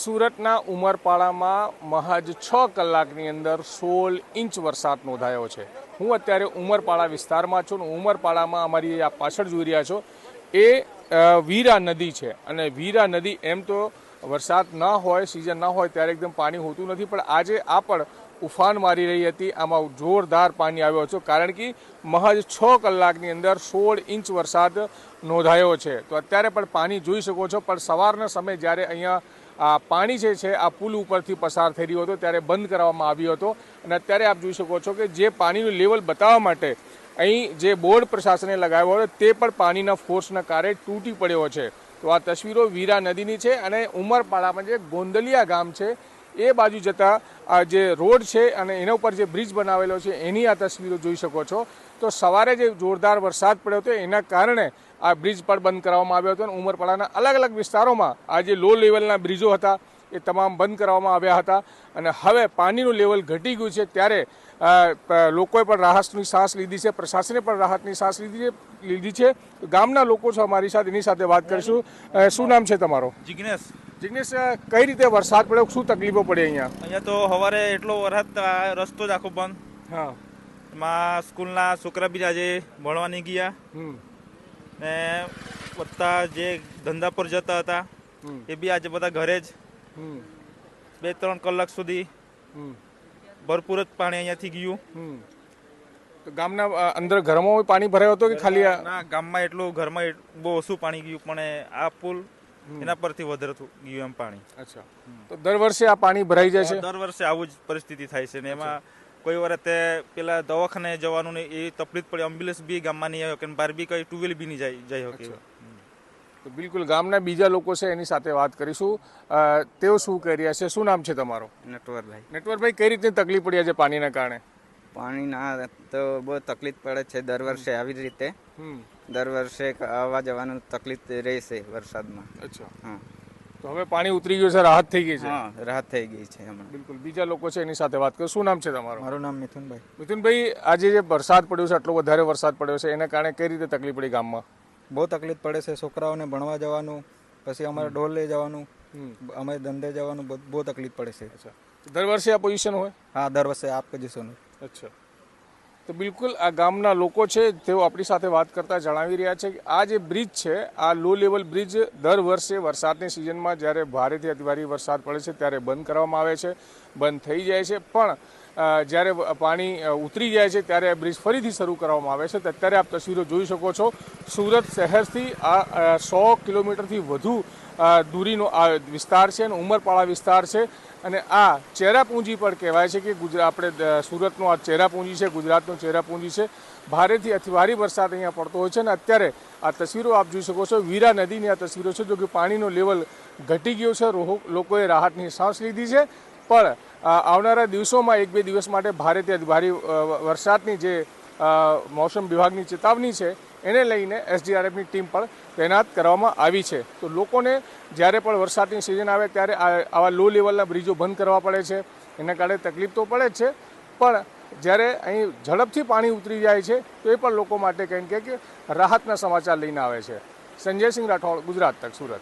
સુરતના ઉમરપાડામાં મહાજ 6 કલાકની અંદર 16 ઇંચ વરસાદ નોંધાયો છે। હું અત્યારે ઉમરપાડા વિસ્તારમાં છું। ઉમરપાડામાં અમારી આ પાછળ જોઈ રહ્યા છો એ વીરા નદી છે અને વીરા નદી એમ તો વરસાદ ન હોય, સિઝન ન હોય ત્યારે એકદમ પાણી હોતું નથી, પણ આજે આ પણ ઉફાન મારી રહી હતી। આમાં જોરદાર પાણી આવ્યો હતો કારણ કે મહાજ 6 કલાકની અંદર 16 ઇંચ વરસાદ નોંધાયો છે। તો અત્યારે પણ પાણી જોઈ શકો છો, પણ સવારના સમયે જ્યારે અહીંયા આ પાણી છે આ પુલ ઉપરથી પસાર થઈ રહ્યો હતો ત્યારે બંધ કરવામાં આવ્યો હતો અને અત્યારે આપ જોઈ શકો છો કે જે પાણીનું લેવલ બતાવવા માટે અહીં જે બોર્ડ પ્રશાસને લગાવ્યો હતો તે પણ પાણીના ફોર્સના કારણે તૂટી પડ્યો છે। તો આ તસવીરો વીરા નદીની છે અને ઉમરપાડામાં જે ગોંદલિયા ગામ છે એ બાજુ જતા આ જે રોડ છે અને એના ઉપર જે બ્રિજ બનાવેલો છે એની આ તસવીરો જોઈ શકો છો। તો સવારે જે જોરદાર વરસાદ પડ્યો હતો એના કારણે આ બ્રિજ પણ બંધ કરવામાં આવ્યો હતો અને ઉમરપાડાના અલગ અલગ વિસ્તારોમાં આ જે લો લેવલના બ્રિજો હતા એ તમામ બંધ કરવામાં આવ્યા હતા અને હવે પાણીનું લેવલ ઘટી ગયું છે ત્યારે લોકોએ પણ રાહતની શ્વાસ લીધી છે, પ્રશાસને પણ રાહતની શ્વાસ લીધી છે। ગામના લોકો છો અમારી સાથે, એની સાથે વાત કરીશું। શું નામ છે તમારો? જિગ્નેશ। જિગ્નેશ, કઈ રીતે વરસાદ પડ્યો, શું તકલીફો પડી અહીંયા? તો સવારે એટલો વરસાદ, રસ્તો જ આખો બંધ। હા, એમાં સ્કૂલના છોકરા બી આજે ભણવા નહીં ગયા ને બધા જે ધંધા પર જતા હતા એ બી આજે બધા ઘરે જ 2-3 કલાક સુધી ભરપૂર જ પાણી અહીંયાથી ગયું। તો ગામના અંદર ઘરમાં પાણી ભરાયો હતો કે ખાલી ના, ગામમાં એટલું ઘરમાં બહુ ઓછું પાણી ગયું, પણ આ પુલ એના પરથી વધારે ગયું એમ પાણી। અચ્છા, તો દર વર્ષે આ પાણી ભરાઈ જાય છે? દર વર્ષે આવું જ પરિસ્થિતિ થાય છે ને એમાં કોઈ વાર તે પેલા દવાખાને જવાનું ને એ તકલીફ પડે, એમ્બ્યુલન્સ બી ગામમાં નહીં આવે કે બહાર બી કઈ ટુ વ્હીલ બી નહીં જઈ શકે। તો બિલકુલ ગામના બીજા લોકો છે એની સાથે વાત કરીશું, તેઓ શું કહી રહ્યા છે। શું નામ છે તમારો? નટવરભાઈ। નટવરભાઈ, કઈ રીતે તકલીફ પડી છે પાણીના કારણે? પાણીના તો બહુ તકલીફ પડે છે દર વર્ષે આવી જ રીતે। દર વર્ષે આવવા જવાનું તકલીફ રહેશે વરસાદમાં। અચ્છા, હા, તો હવે પાણી ઉતરી ગયું છે, રાહત થઈ ગઈ છે? હા, રાહત થઈ ગઈ છે હમણાં। બિલકુલ બીજા લોકો છે એની સાથે વાત કરો। શું નામ છે તમારું? મારું નામ મિથુનભાઈ। મિથુનભાઈ, આજે જે વરસાદ પડ્યો છે, આટલો વધારે વરસાદ પડ્યો છે, એના કારણે કઈ રીતે તકલીફ પડી ગામમાં? બહુ તકલીફ પડે છે, છોકરાઓને ભણવા જવાનું, પછી અમારે ઢોલ લઈ જવાનું, અમારે ધંધે જવાનું, બહુ તકલીફ પડે છે। અચ્છા, દર વર્ષે આ પોઝિશન હોય? હા, દર વર્ષે આ પોઝિશન હોય। અચ્છા, તો બિલકુલ આ ગામના લોકો છે તેઓ આપણી સાથે વાત કરતા જણાવી રહ્યા છે કે આ જે બ્રિજ છે, આ લો લેવલ બ્રિજ દર વર્ષે વરસાદની સિઝનમાં જ્યારે ભારેથી અતિભારે વરસાદ પડે છે ત્યારે બંધ કરવામાં આવે છે, બંધ થઈ જાય છે, પણ જ્યારે પાણી ઉતરી જાય છે ત્યારે બ્રિજ ફરીથી શરૂ કરવામાં આવે છે। તો અત્યારે આપ તસવીરો જોઈ શકો છો, સુરત શહેરથી આ 100 કિલોમીટરથી વધુ દૂરીનો આ વિસ્તાર છે અને ઉમરપાડા વિસ્તાર છે અને આ ચેરાપુંજી પણ કહેવાય છે કે આપણે સુરતનો આ ચેરાપુંજી છે, ગુજરાતનો ચેરાપુંજી છે। ભારેથી અતિભારે વરસાદ અહીંયા પડતો હોય છે અને અત્યારે આ તસવીરો આપ જોઈ શકો છો, વીરા નદીની આ તસવીરો છે, જો કે પાણીનો લેવલ ઘટી ગયો છે, લોકોએ રાહતની શ્વાસ લીધી છે, પણ આવનારા દિવસોમાં 1-2 દિવસ માટે ભારેથી અતિભારે વરસાદની જે મોસમ વિભાગની ચેતવણી છે એને લઈને એસડીઆરએફની ટીમ પણ તૈનાત કરવામાં આવી છે। તો લોકોને જ્યારે પણ વરસાદની સિઝન આવે ત્યારે આવા લો લેવલના બ્રિજો બંધ કરવા પડે છે, એના કારણે તકલીફ તો પડે જ છે, પણ જ્યારે અહીં ઝડપથી પાણી ઉતરી જાય છે તો એ પણ લોકો માટે કંઈક કે રાહતના સમાચાર લઈને આવે છે। સંજય સિંહ રાઠોડ, ગુજરાત તક, સુરત।